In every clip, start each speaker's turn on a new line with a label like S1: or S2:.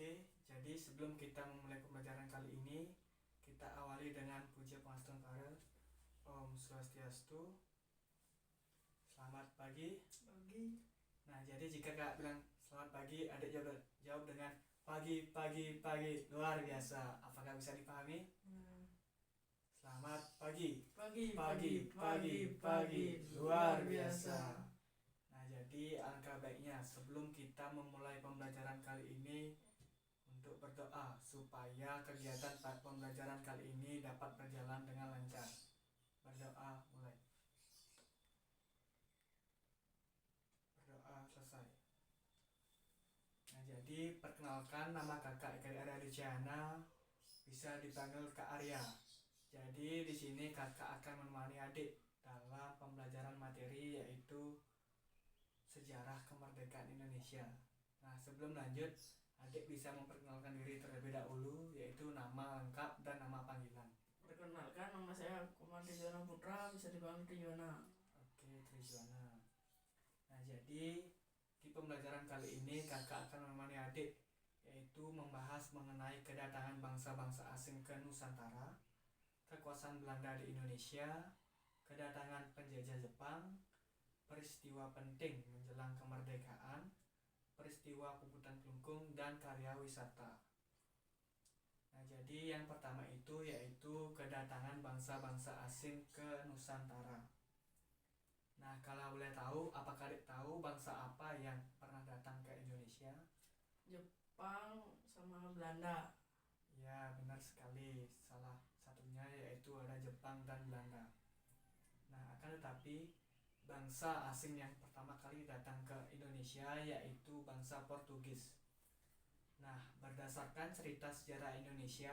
S1: Oke, jadi sebelum kita memulai pembelajaran kali ini, kita awali dengan puja pengastuhan Farel. Om Swastiastu. Selamat pagi.
S2: Pagi.
S1: Nah, jadi jika kak bilang selamat pagi, adik jawab dengan pagi, pagi, pagi. Luar biasa. Apakah bisa dipahami? Selamat pagi.
S2: Pagi,
S1: Pagi, pagi, pagi. Luar biasa. Nah, jadi alangkah baiknya sebelum kita memulai pembelajaran kali ini untuk berdoa supaya kegiatan pembelajaran kali ini dapat berjalan dengan lancar. Berdoa mulai. Berdoa selesai. Nah, jadi perkenalkan, nama kakak Eka Arya Luciana, bisa dipanggil Kak Arya. Jadi di sini kakak akan menemani adik dalam pembelajaran materi yaitu sejarah kemerdekaan Indonesia. Nah, sebelum lanjut, adik bisa memperkenalkan diri terlebih dahulu, yaitu nama lengkap dan nama panggilan.
S2: Perkenalkan, nama saya Komar Trijuwana Putra, bisa dipanggil Trijuwana.
S1: Oke, Trijuwana. Nah, jadi di pembelajaran kali ini kakak akan menemani adik, yaitu membahas mengenai kedatangan bangsa-bangsa asing ke Nusantara, kekuasaan Belanda di Indonesia, kedatangan penjajah Jepang, peristiwa penting menjelang kemerdekaan, peristiwa Puputan Kelungkung, dan karya wisata. Nah, jadi yang pertama itu yaitu kedatangan bangsa-bangsa asing ke Nusantara. Nah, kalau boleh tahu, apakah adik tahu bangsa apa yang pernah datang ke Indonesia?
S2: Jepang sama Belanda.
S1: Ya, benar sekali. Salah satunya yaitu ada Jepang dan Belanda. Nah, akan tetapi bangsa asing yang pertama kali datang ke Indonesia yaitu bangsa Portugis. Nah, berdasarkan cerita sejarah Indonesia,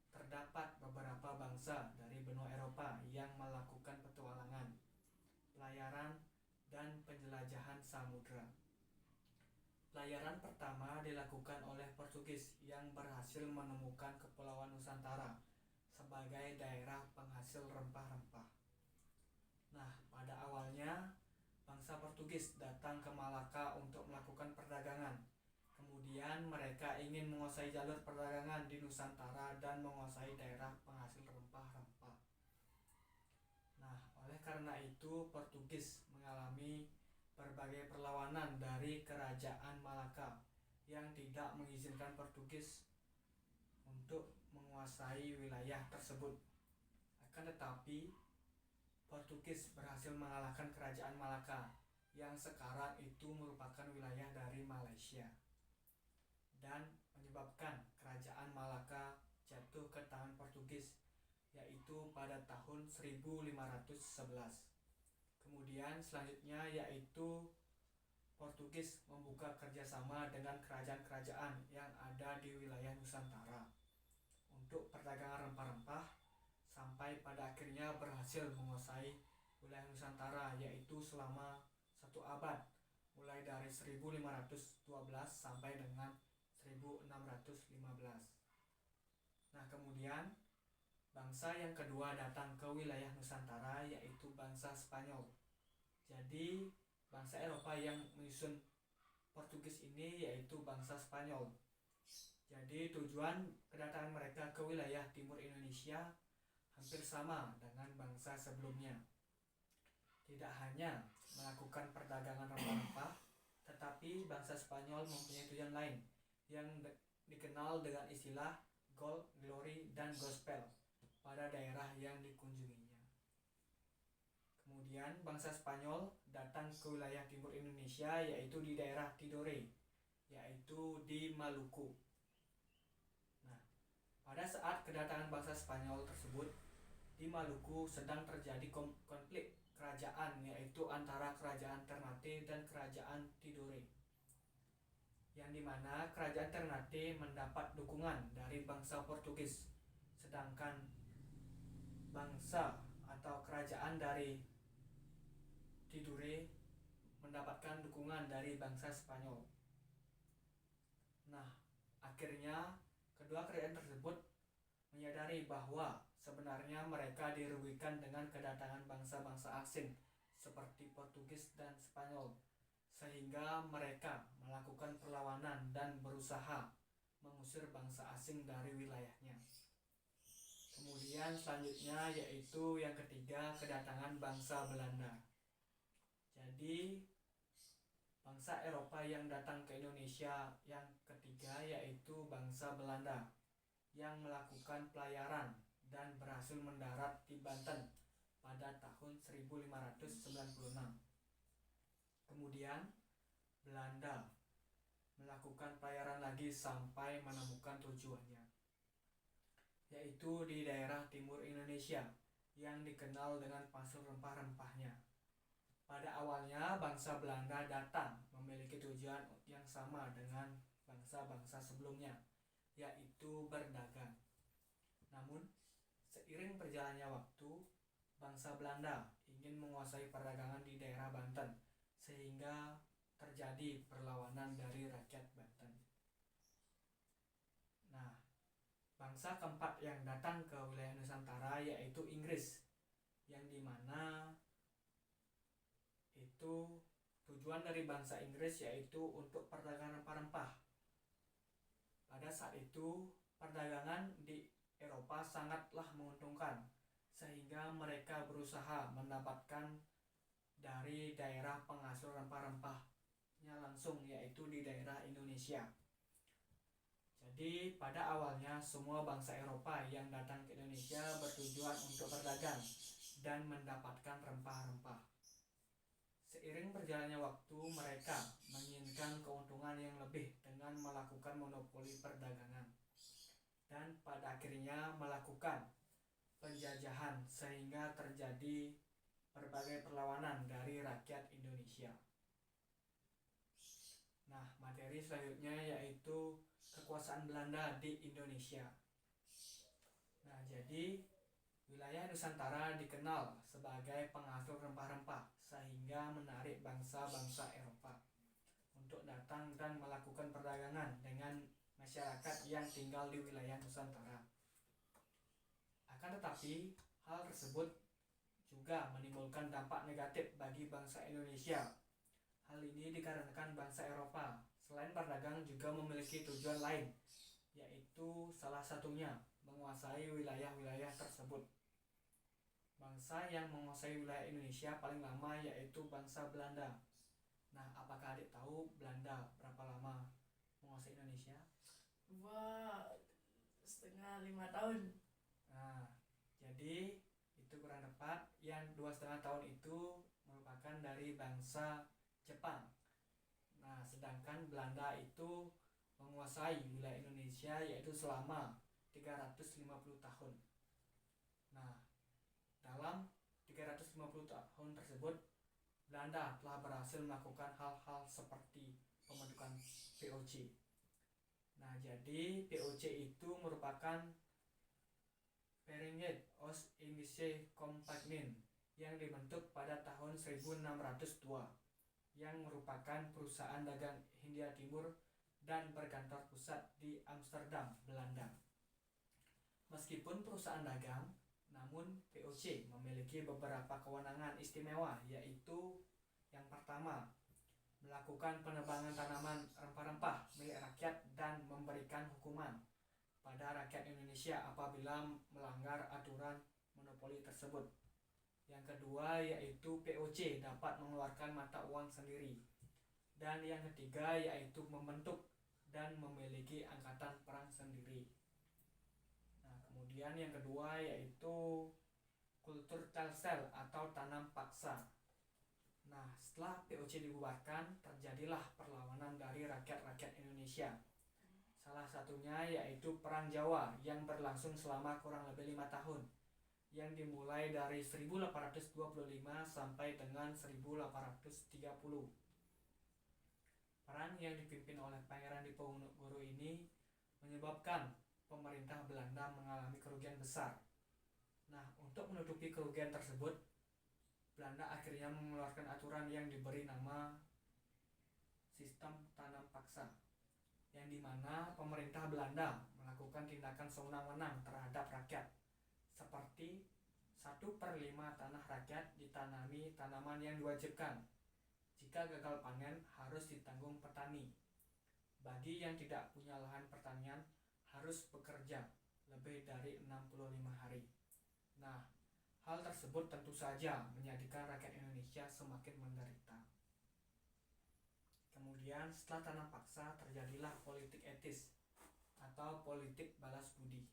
S1: terdapat beberapa bangsa dari benua Eropa yang melakukan petualangan, pelayaran, dan penjelajahan samudra. Pelayaran pertama dilakukan oleh Portugis yang berhasil menemukan Kepulauan Nusantara sebagai daerah penghasil rempah-rempah. Nah, pada awalnya bangsa Portugis datang ke Malaka untuk melakukan perdagangan. Kemudian mereka ingin menguasai jalur perdagangan di Nusantara dan menguasai daerah penghasil rempah-rempah. Nah, oleh karena itu Portugis mengalami berbagai perlawanan dari kerajaan Malaka yang tidak mengizinkan Portugis untuk menguasai wilayah tersebut. Akan tetapi Portugis berhasil mengalahkan kerajaan Malaka yang sekarang itu merupakan wilayah dari Malaysia dan menyebabkan kerajaan Malaka jatuh ke tangan Portugis yaitu pada tahun 1511. Kemudian selanjutnya yaitu Portugis membuka kerjasama dengan kerajaan-kerajaan yang ada di wilayah Nusantara untuk perdagangan rempah-rempah sampai pada akhirnya berhasil menguasai wilayah Nusantara yaitu selama 1 abad mulai dari 1512 sampai dengan 1615. Nah, kemudian bangsa yang kedua datang ke wilayah Nusantara yaitu bangsa Spanyol. Jadi bangsa Eropa yang menyusun Portugis ini yaitu bangsa Spanyol. Jadi tujuan kedatangan mereka ke wilayah timur Indonesia hampir sama dengan bangsa sebelumnya. Tidak hanya melakukan perdagangan rempah-rempah, tetapi bangsa Spanyol mempunyai tujuan lain yang dikenal dengan istilah gold, glory, dan gospel pada daerah yang dikunjunginya. Kemudian bangsa Spanyol datang ke wilayah timur Indonesia yaitu di daerah Tidore, yaitu di Maluku. Nah, pada saat kedatangan bangsa Spanyol tersebut, di Maluku sedang terjadi konflik kerajaan yaitu antara kerajaan Ternate dan kerajaan Tidore, yang dimana kerajaan Ternate mendapat dukungan dari bangsa Portugis, sedangkan bangsa atau kerajaan dari Tidore mendapatkan dukungan dari bangsa Spanyol. Nah, akhirnya kedua kerajaan tersebut menyadari bahwa sebenarnya mereka dirugikan dengan kedatangan bangsa-bangsa asing seperti Portugis dan Spanyol, sehingga mereka melakukan perlawanan dan berusaha mengusir bangsa asing dari wilayahnya. Kemudian selanjutnya yaitu yang ketiga, kedatangan bangsa Belanda. Jadi bangsa Eropa yang datang ke Indonesia yang ketiga yaitu bangsa Belanda yang melakukan pelayaran dan berhasil mendarat di Banten pada tahun 1596. Kemudian Belanda melakukan pelayaran lagi sampai menemukan tujuannya, yaitu di daerah timur Indonesia yang dikenal dengan pasir rempah-rempahnya. Pada awalnya bangsa Belanda datang memiliki tujuan yang sama dengan bangsa-bangsa sebelumnya, yaitu berdagang. Namun seiring berjalannya waktu, bangsa Belanda ingin menguasai perdagangan di daerah Banten sehingga terjadi perlawanan dari rakyat Banten. Nah, bangsa keempat yang datang ke wilayah Nusantara yaitu Inggris, yang dimana itu tujuan dari bangsa Inggris yaitu untuk perdagangan rempah-rempah. Pada saat itu perdagangan di Eropa sangatlah menguntungkan, sehingga mereka berusaha mendapatkan dari daerah penghasil rempah-rempahnya langsung, yaitu di daerah Indonesia. Jadi pada awalnya semua bangsa Eropa yang datang ke Indonesia bertujuan untuk berdagang dan mendapatkan rempah-rempah. Seiring berjalannya waktu, mereka menginginkan keuntungan yang lebih dengan melakukan monopoli perdagangan dan pada akhirnya melakukan penjajahan sehingga terjadi berbagai perlawanan dari rakyat Indonesia. Nah, materi selanjutnya yaitu kekuasaan Belanda di Indonesia. Nah, jadi wilayah Nusantara dikenal sebagai penghasil rempah-rempah sehingga menarik bangsa-bangsa Eropa untuk datang dan melakukan perdagangan dengan masyarakat yang tinggal di wilayah Nusantara. Akan tetapi, hal tersebut juga menimbulkan dampak negatif bagi bangsa Indonesia. Hal ini dikarenakan bangsa Eropa selain berdagang juga memiliki tujuan lain, yaitu salah satunya menguasai wilayah-wilayah tersebut. Bangsa yang menguasai wilayah Indonesia paling lama yaitu bangsa Belanda. Nah, apakah adik tahu Belanda berapa lama menguasai Indonesia?
S2: Setengah 5 tahun.
S1: Nah, jadi itu kurang tepat. Yang 2,5 tahun itu merupakan dari bangsa Jepang. Nah, sedangkan Belanda itu menguasai wilayah Indonesia yaitu selama 350 tahun. Nah, dalam 350 tahun tersebut, Belanda telah berhasil melakukan hal-hal seperti pembentukan VOC. Nah, jadi VOC itu merupakan Verenigde Oost-Indische Compagnie yang dibentuk pada tahun 1602, yang merupakan perusahaan dagang Hindia Timur dan berkantor pusat di Amsterdam, Belanda. Meskipun perusahaan dagang, namun VOC memiliki beberapa kewenangan istimewa, yaitu yang pertama, melakukan penebangan tanaman rempah-rempah milik rakyat dan memberikan hukuman pada rakyat Indonesia apabila melanggar aturan monopoli tersebut. Yang kedua yaitu VOC dapat mengeluarkan mata uang sendiri. Dan yang ketiga yaitu membentuk dan memiliki angkatan perang sendiri. Nah, kemudian yang kedua yaitu kultur telsel atau tanam paksa. Nah, setelah VOC dibubarkan, terjadilah perlawanan dari rakyat-rakyat Indonesia. Salah satunya yaitu Perang Jawa yang berlangsung selama kurang lebih 5 tahun, yang dimulai dari 1825 sampai dengan 1830. Perang yang dipimpin oleh Pangeran Diponegoro ini menyebabkan pemerintah Belanda mengalami kerugian besar. Nah, untuk menutupi kerugian tersebut, Belanda akhirnya mengeluarkan aturan yang diberi nama sistem tanam paksa, yang dimana pemerintah Belanda melakukan tindakan sewenang-wenang terhadap rakyat, seperti 1/5 tanah rakyat ditanami tanaman yang diwajibkan. Jika gagal panen harus ditanggung petani. Bagi yang tidak punya lahan pertanian, harus bekerja lebih dari 65 hari. Nah, hal tersebut tentu saja menjadikan rakyat Indonesia semakin menderita. Kemudian setelah tanam paksa terjadilah politik etis atau politik balas budi.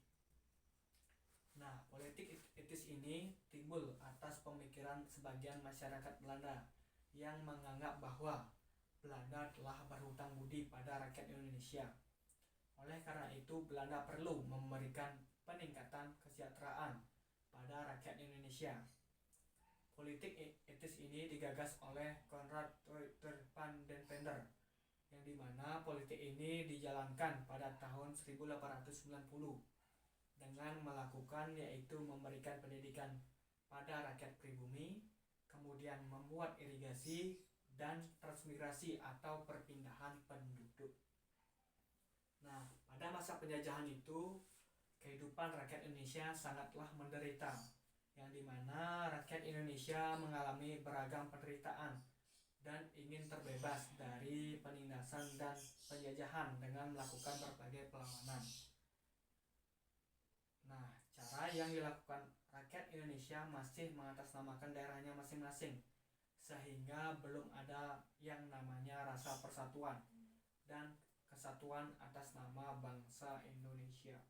S1: Nah, politik etis ini timbul atas pemikiran sebagian masyarakat Belanda yang menganggap bahwa Belanda telah berhutang budi pada rakyat Indonesia. Oleh karena itu, Belanda perlu memberikan peningkatan kesejahteraan pada rakyat Indonesia. Politik etis ini digagas oleh Konrad van den Pender, yang dimana politik ini dijalankan pada tahun 1890 dengan melakukan yaitu memberikan pendidikan pada rakyat pribumi, kemudian membuat irigasi dan transmigrasi atau perpindahan penduduk. Nah, pada masa penjajahan itu kehidupan rakyat Indonesia sangatlah menderita, yang dimana rakyat Indonesia mengalami beragam penderitaan dan ingin terbebas dari penindasan dan penjajahan dengan melakukan berbagai perlawanan. Nah, cara yang dilakukan rakyat Indonesia masih mengatasnamakan daerahnya masing-masing, sehingga belum ada yang namanya rasa persatuan dan kesatuan atas nama bangsa Indonesia.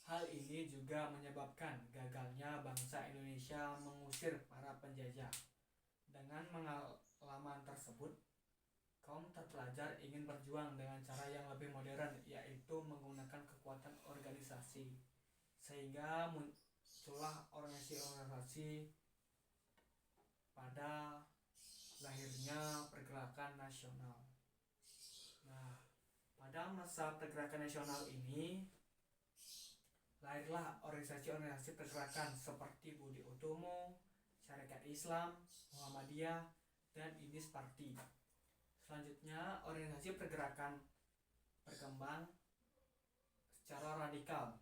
S1: Hal ini juga menyebabkan gagalnya bangsa Indonesia mengusir para penjajah. Dengan pengalaman tersebut, kaum terpelajar ingin berjuang dengan cara yang lebih modern, yaitu menggunakan kekuatan organisasi, sehingga muncullah organisasi-organisasi pada lahirnya pergerakan nasional. Nah, pada masa pergerakan nasional ini lahirlah organisasi-organisasi pergerakan seperti Budi Utomo, Syarikat Islam, Muhammadiyah, dan Indis Party. Selanjutnya, organisasi pergerakan berkembang secara radikal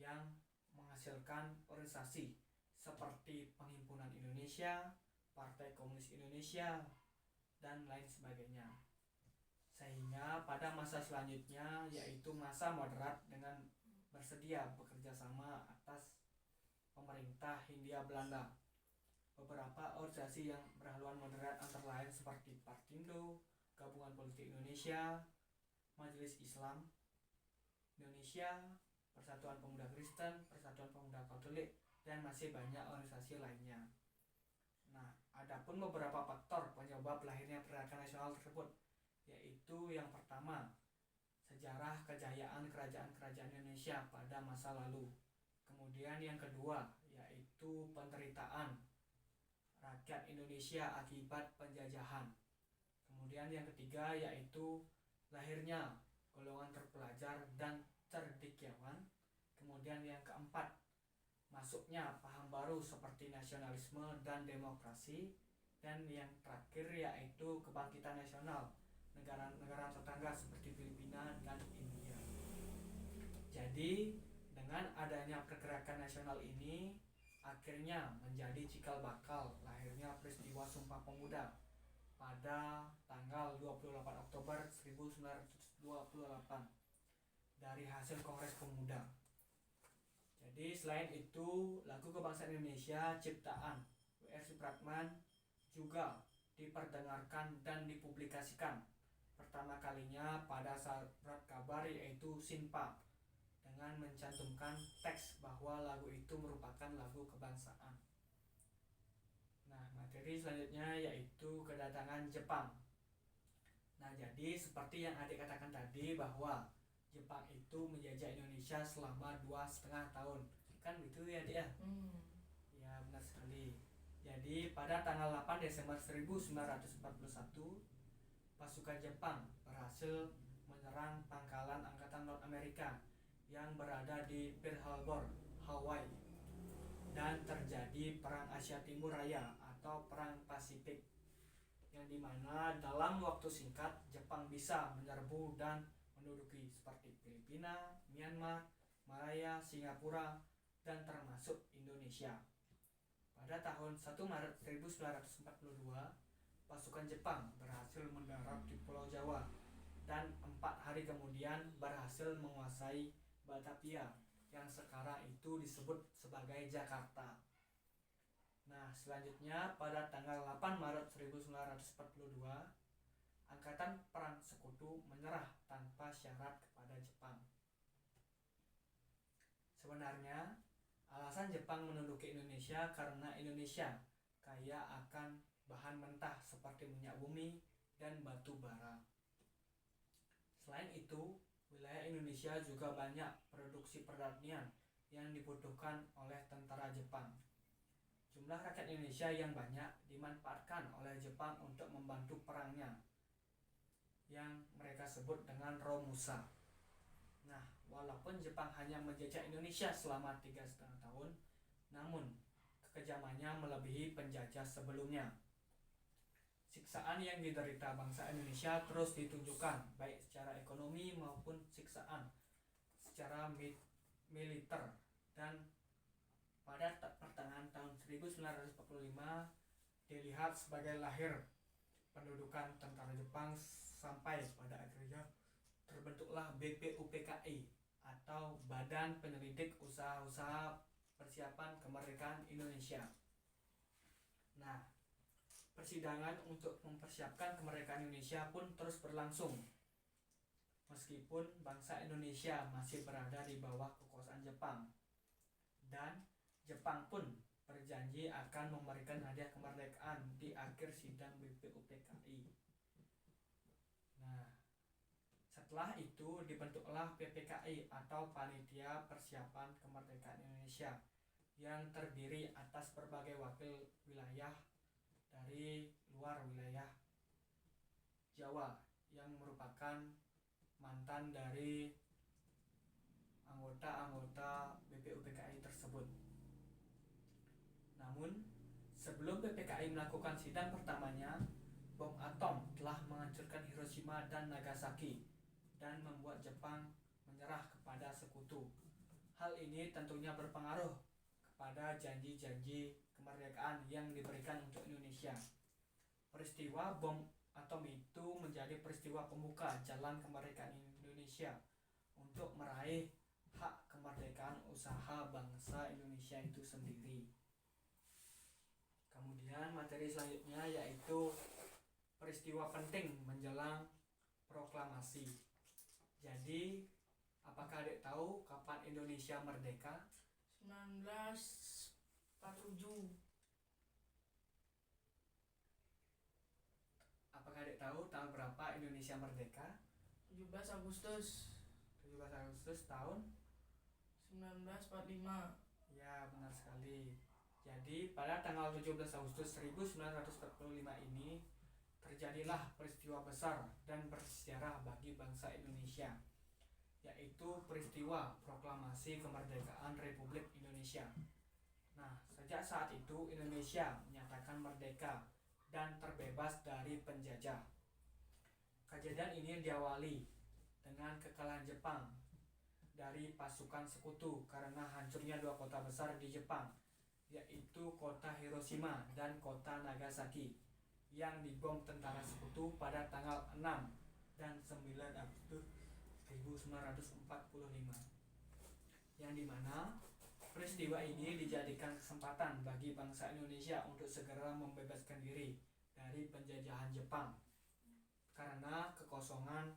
S1: yang menghasilkan organisasi seperti Penghimpunan Indonesia, Partai Komunis Indonesia, dan lain sebagainya. Sehingga pada masa selanjutnya, yaitu masa moderat, dengan bersedia bekerja sama atas pemerintah Hindia Belanda. Beberapa organisasi yang berhaluan moderat antara lain seperti Partindo, Gabungan Politik Indonesia, Majelis Islam Indonesia, Persatuan Pemuda Kristen, Persatuan Pemuda Katolik, dan masih banyak organisasi lainnya. Nah, adapun beberapa faktor penyebab lahirnya pergerakan nasional tersebut, yaitu yang pertama, sejarah kejayaan kerajaan-kerajaan Indonesia pada masa lalu. Kemudian yang kedua, yaitu penderitaan rakyat Indonesia akibat penjajahan. Kemudian yang ketiga, yaitu lahirnya golongan terpelajar dan cendekiawan. Kemudian yang keempat, masuknya paham baru seperti nasionalisme dan demokrasi. Dan yang terakhir, yaitu kebangkitan nasional negara-negara tetangga seperti Filipina dan India. Jadi, dengan adanya pergerakan nasional ini akhirnya menjadi cikal bakal lahirnya peristiwa Sumpah Pemuda pada tanggal 28 Oktober 1928 dari hasil Kongres Pemuda. Jadi selain itu, lagu kebangsaan Indonesia ciptaan W.R. Supratman juga diperdengarkan dan dipublikasikan pertama kalinya pada surat kabar, yaitu Sinpa, dengan mencantumkan teks bahwa lagu itu merupakan lagu kebangsaan. Nah, materi selanjutnya yaitu kedatangan Jepang. Nah, jadi seperti yang adik katakan tadi bahwa Jepang itu menjajah Indonesia selama 2,5 tahun. Kan gitu ya, Adik ya? Ya, benar sekali. Jadi pada tanggal 8 Desember 1941, pasukan Jepang berhasil menyerang pangkalan Angkatan Laut Amerika yang berada di Pearl Harbor, Hawaii, dan terjadi Perang Asia Timur Raya atau Perang Pasifik, yang dimana dalam waktu singkat Jepang bisa menyerbu dan menduduki seperti Filipina, Myanmar, Malaya, Singapura, dan termasuk Indonesia. Pada tahun 1 Maret 1942, pasukan Jepang berhasil mendarat di Pulau Jawa dan 4 hari hari kemudian berhasil menguasai Batavia yang sekarang itu disebut sebagai Jakarta. Nah, selanjutnya pada tanggal 8 Maret 1942, Angkatan Perang Sekutu menyerah tanpa syarat kepada Jepang. Sebenarnya, alasan Jepang menduduki Indonesia karena Indonesia kaya akan bahan mentah seperti minyak bumi dan batu bara. Selain itu, wilayah Indonesia juga banyak produksi pertanian yang dibutuhkan oleh tentara Jepang. Jumlah rakyat Indonesia yang banyak dimanfaatkan oleh Jepang untuk membantu perangnya, yang mereka sebut dengan Romusa. Nah, walaupun Jepang hanya menjajah Indonesia selama 3,5 tahun, namun kekejamannya melebihi penjajah sebelumnya. Siksaan yang diderita bangsa Indonesia terus ditunjukkan, baik secara ekonomi maupun siksaan secara militer. Dan pada pertengahan tahun 1945 dilihat sebagai lahir pendudukan tentara Jepang, sampai pada akhirnya terbentuklah BPUPKI atau Badan Penyelidik Usaha-Usaha Persiapan Kemerdekaan Indonesia. Nah, persidangan untuk mempersiapkan kemerdekaan Indonesia pun terus berlangsung, meskipun bangsa Indonesia masih berada di bawah kekuasaan Jepang, dan Jepang pun berjanji akan memberikan hadiah kemerdekaan di akhir sidang BPUPKI. Nah, setelah itu dibentuklah PPKI atau Panitia Persiapan Kemerdekaan Indonesia, yang terdiri atas berbagai wakil wilayah dari luar wilayah Jawa yang merupakan mantan dari anggota-anggota BPUPKI tersebut. Namun, sebelum BPKI melakukan sidang pertamanya, bom atom telah menghancurkan Hiroshima dan Nagasaki dan membuat Jepang menyerah kepada sekutu. Hal ini tentunya berpengaruh kepada janji-janji kemerdekaan yang diberikan untuk Indonesia. Peristiwa bom atom itu menjadi peristiwa pembuka jalan kemerdekaan Indonesia untuk meraih hak kemerdekaan usaha bangsa Indonesia itu sendiri. Kemudian materi selanjutnya yaitu peristiwa penting menjelang proklamasi. Jadi, apakah adik tahu kapan Indonesia merdeka?
S2: 1947.
S1: Apakah adik tahu tahun berapa Indonesia merdeka?
S2: 17 Agustus
S1: 17 Agustus tahun
S2: 1945.
S1: Ya, benar sekali. Jadi, pada tanggal 17 Agustus 1945 ini terjadilah peristiwa besar dan bersejarah bagi bangsa Indonesia, yaitu peristiwa proklamasi kemerdekaan Republik Indonesia. Nah, sejak saat itu Indonesia menyatakan merdeka dan terbebas dari penjajah. Kejadian ini diawali dengan kekalahan Jepang dari pasukan sekutu karena hancurnya dua kota besar di Jepang, yaitu kota Hiroshima dan kota Nagasaki, yang dibom tentara sekutu pada tanggal 6 dan 9 Agustus 1945, yang dimana peristiwa ini dijadikan kesempatan bagi bangsa Indonesia untuk segera membebaskan diri dari penjajahan Jepang karena kekuasaan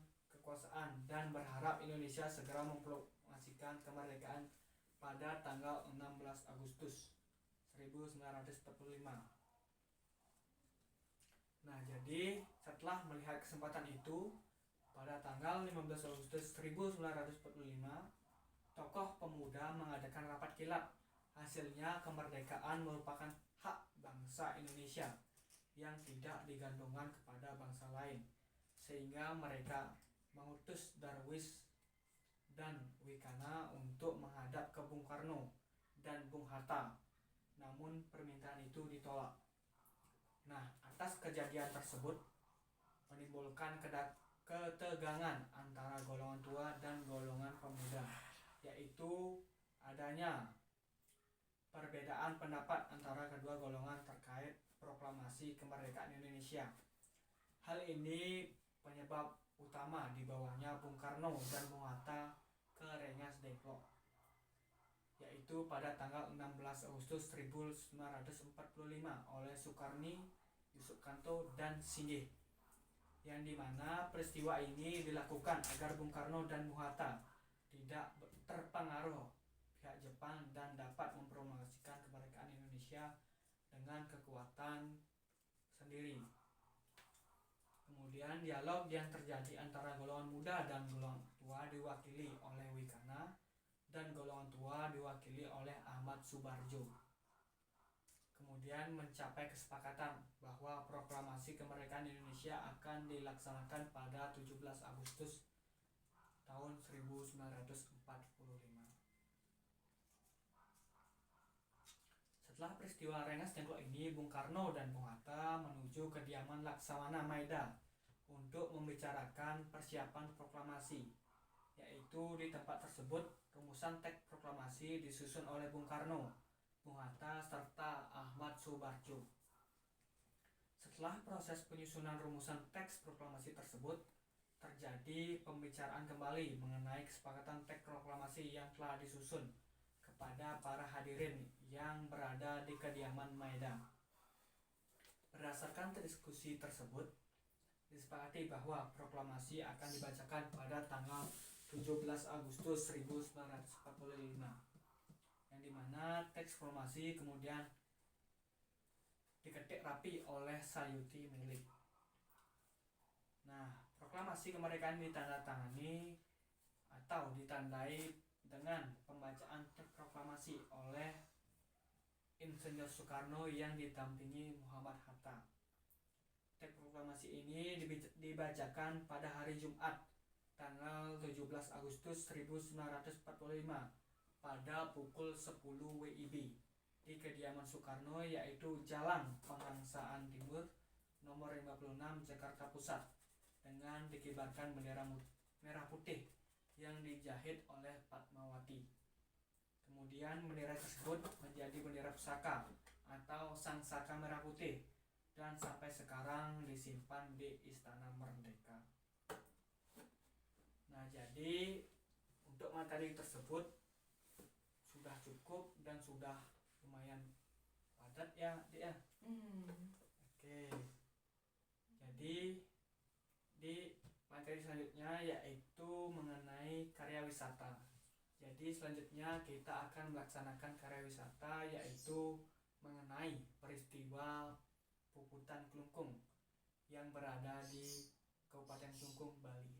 S1: dan berharap Indonesia segera memproklamasikan kemerdekaan pada tanggal 16 Agustus 1945. Nah, jadi setelah melihat kesempatan itu, pada tanggal 15 Agustus 1945, tokoh pemuda mengadakan rapat kilap. Hasilnya kemerdekaan merupakan hak bangsa Indonesia yang tidak digantungkan kepada bangsa lain, sehingga mereka mengutus Darwis dan Wikana untuk menghadap ke Bung Karno dan Bung Hatta, namun permintaan itu ditolak. Nah, atas kejadian tersebut menimbulkan ketegangan antara golongan tua dan golongan pemuda, yaitu adanya perbedaan pendapat antara kedua golongan terkait proklamasi kemerdekaan Indonesia. Hal ini penyebab utama di bawahnya Bung Karno Karno dan Bung Hatta ke Rengas Dengklok, yaitu pada tanggal 16 Agustus 1945 oleh Sukarni, Yusuf Kanto, dan Singgih, yang dimana peristiwa ini dilakukan agar Bung Karno dan Bung Hatta tidak terpengaruh pihak Jepang dan dapat mempromosikan kemerdekaan Indonesia dengan kekuatan sendiri. Kemudian dialog yang terjadi antara golongan muda dan golongan tua diwakili oleh Wikana dan golongan tua diwakili oleh Ahmad Subarjo. Kemudian mencapai kesepakatan bahwa proklamasi kemerdekaan Indonesia akan dilaksanakan pada 17 Agustus tahun 1945. Setelah peristiwa Rengas Dengklok ini, Bung Karno dan Bung Hatta menuju kediaman Laksamana Maeda untuk membicarakan persiapan proklamasi, yaitu di tempat tersebut rumusan teks proklamasi disusun oleh Bung Karno, Bung Hatta, serta Ahmad Subarjo. Setelah proses penyusunan rumusan teks proklamasi tersebut, terjadi pembicaraan kembali mengenai kesepakatan teks proklamasi yang telah disusun kepada para hadirin yang berada di kediaman Maeda. Berdasarkan diskusi tersebut, disepakati bahwa proklamasi akan dibacakan pada tanggal 17 Agustus 1945, yang dimana teks proklamasi kemudian diketik rapi oleh Sayuti Milik. Nah, proklamasi kemerdekaan ditandatangani atau ditandai dengan pembacaan teks proklamasi oleh Insinyur Soekarno yang didampingi Muhammad Hatta. Teks proklamasi ini dibacakan pada hari Jumat tanggal 17 Agustus 1945 pada pukul 10 WIB di kediaman Soekarno, yaitu Jalan Pengangsaan Timur nomor 56 Jakarta Pusat, dengan dikibarkan bendera merah putih yang dijahit oleh Fatmawati. Kemudian bendera tersebut menjadi bendera pusaka atau Sang Saka Merah Putih dan sampai sekarang disimpan di Istana Merdeka. Nah, jadi untuk materi tersebut sudah cukup dan sudah lumayan padat ya, Dik ya. Oke. Jadi di materi selanjutnya yaitu mengenai karya wisata. Jadi selanjutnya kita akan melaksanakan karya wisata, yaitu mengenai peristiwa Puputan Klungkung yang berada di Kabupaten Klungkung, Bali.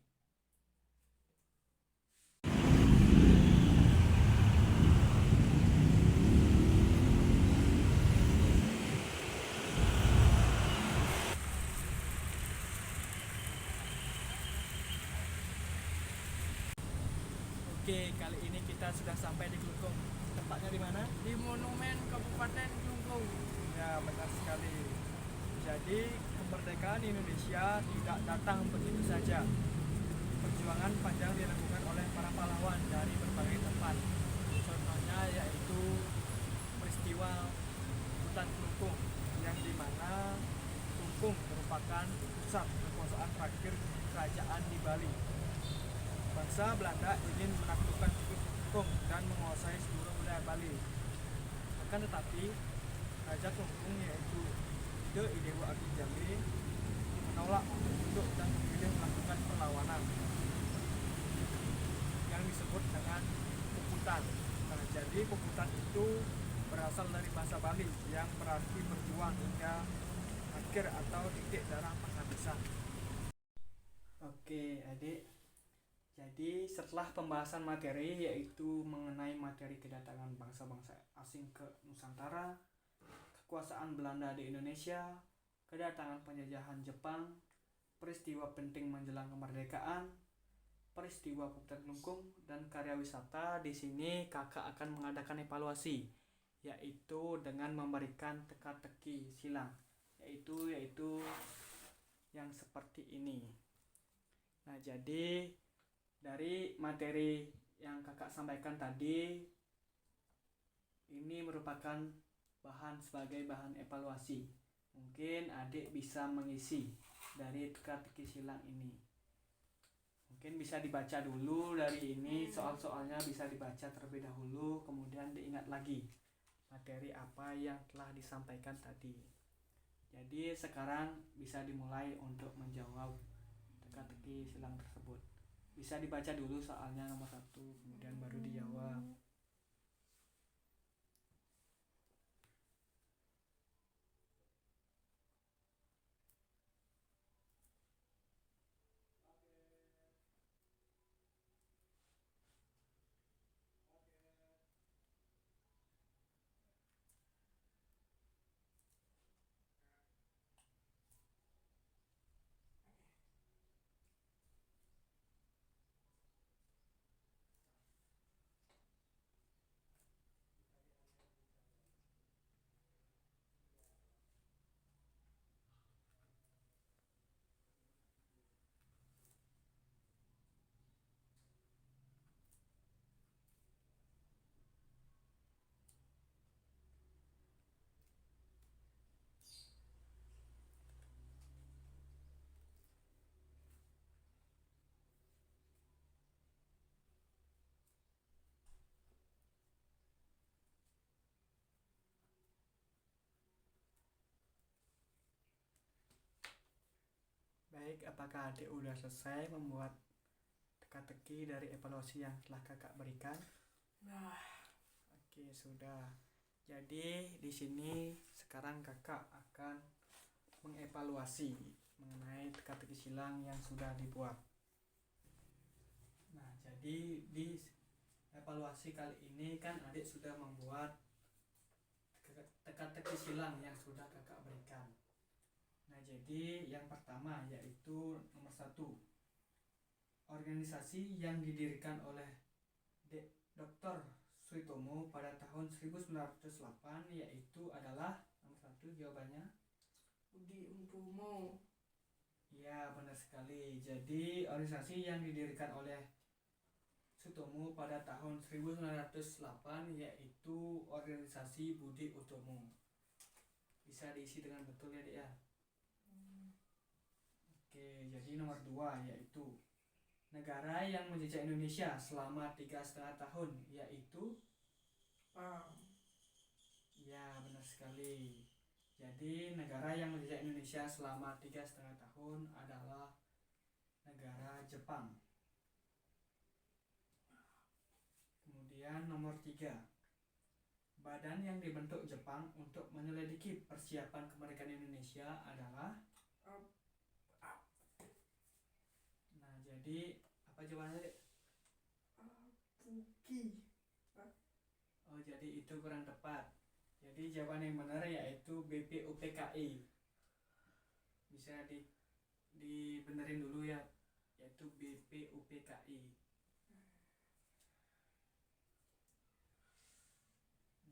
S1: Oke, kali ini kita sudah sampai di Klungkung. Tempatnya di mana?
S2: Di Monumen Kabupaten Klungkung.
S1: Ya, benar sekali. Jadi, kemerdekaan Indonesia tidak datang begitu saja. Perjuangan panjang dilakukan oleh para pahlawan dari berbagai tempat. Contohnya yaitu peristiwa Puputan Klungkung, yang dimana Klungkung merupakan pusat kekuasaan terakhir kerajaan di Bali. Bangsa Belanda ingin menaklukkan Klungkung dan menguasai seluruh wilayah Bali. Akan tetapi, Raja Klungkung yaitu Idewa Ageng Jambi menolak untuk tunduk dan memilih melakukan perlawanan yang disebut dengan Puputan. Nah, jadi Puputan itu berasal dari bahasa Bali yang berarti berjuang hingga akhir atau titik darah penghabisan. Oke, adik. Jadi setelah pembahasan materi yaitu mengenai materi kedatangan bangsa-bangsa asing ke Nusantara, kekuasaan Belanda di Indonesia, kedatangan penjajahan Jepang, peristiwa penting menjelang kemerdekaan, peristiwa Puputan Klungkung, dan karya wisata, di sini kakak akan mengadakan evaluasi, yaitu dengan memberikan teka-teki silang, yaitu yang seperti ini. Nah, jadi dari materi yang kakak sampaikan tadi, ini merupakan sebagai bahan evaluasi. Mungkin adik bisa mengisi dari teka-teki silang ini. Mungkin bisa dibaca dulu dari ini, soal-soalnya bisa dibaca terlebih dahulu, kemudian diingat lagi materi apa yang telah disampaikan tadi. Jadi sekarang bisa dimulai untuk menjawab teka-teki silang tersebut. Bisa dibaca dulu soalnya nomor 1, kemudian baru dijawab. Baik, apakah adik udah selesai membuat teka-teki dari evaluasi yang telah kakak berikan?
S2: Nah,
S1: Oke, sudah. Jadi di sini sekarang kakak akan mengevaluasi mengenai teka-teki silang yang sudah dibuat. Nah, jadi di evaluasi kali ini kan adik sudah membuat teka-teki silang yang sudah kakak berikan. Nah, jadi yang pertama yaitu nomor 1, organisasi yang didirikan oleh Dr. Suitomo pada tahun 1908 yaitu adalah nomor 1 jawabannya.
S2: Budi Utomo.
S1: Ya, benar sekali. Jadi organisasi yang didirikan oleh Sutomo pada tahun 1908 yaitu organisasi Budi Utomo. Bisa diisi dengan betul ya, Dek ya. Oke, jadi nomor 2 yaitu negara yang menjajah Indonesia selama 3,5 tahun yaitu
S2: Jepang.
S1: ya, benar sekali. Jadi negara yang menjajah Indonesia selama 3,5 tahun adalah negara Jepang. Kemudian nomor 3, badan yang dibentuk Jepang untuk menyelidiki persiapan kemerdekaan Indonesia adalah. Nah, jadi apa jawabannya, Dek?
S2: Puki.
S1: Oh, jadi itu kurang tepat. Jadi jawaban yang benar yaitu BPUPKI. Bisa dibenerin dulu ya, yaitu BPUPKI.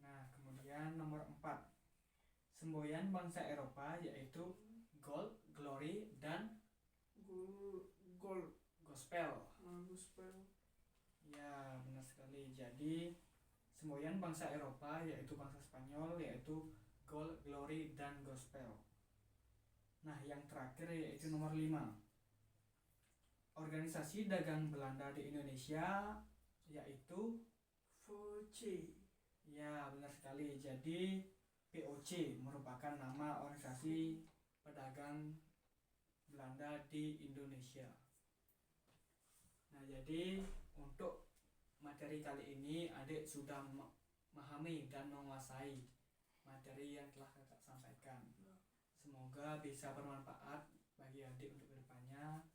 S1: Nah, kemudian nomor 4, semboyan bangsa Eropa yaitu gold, glory, dan
S2: Gold.
S1: gospel.
S2: Gospel.
S1: Ya, benar sekali. Jadi semboyan bangsa Eropa yaitu bangsa Spanyol yaitu gold, glory, dan gospel. Nah, yang terakhir yaitu nomor 5, organisasi dagang Belanda di Indonesia yaitu
S2: VOC.
S1: ya, benar sekali. Jadi VOC merupakan nama organisasi pedagang Belanda di Indonesia. Nah, jadi untuk materi kali ini adik sudah memahami dan menguasai materi yang telah kakak sampaikan. Semoga bisa bermanfaat bagi adik untuk kedepannya.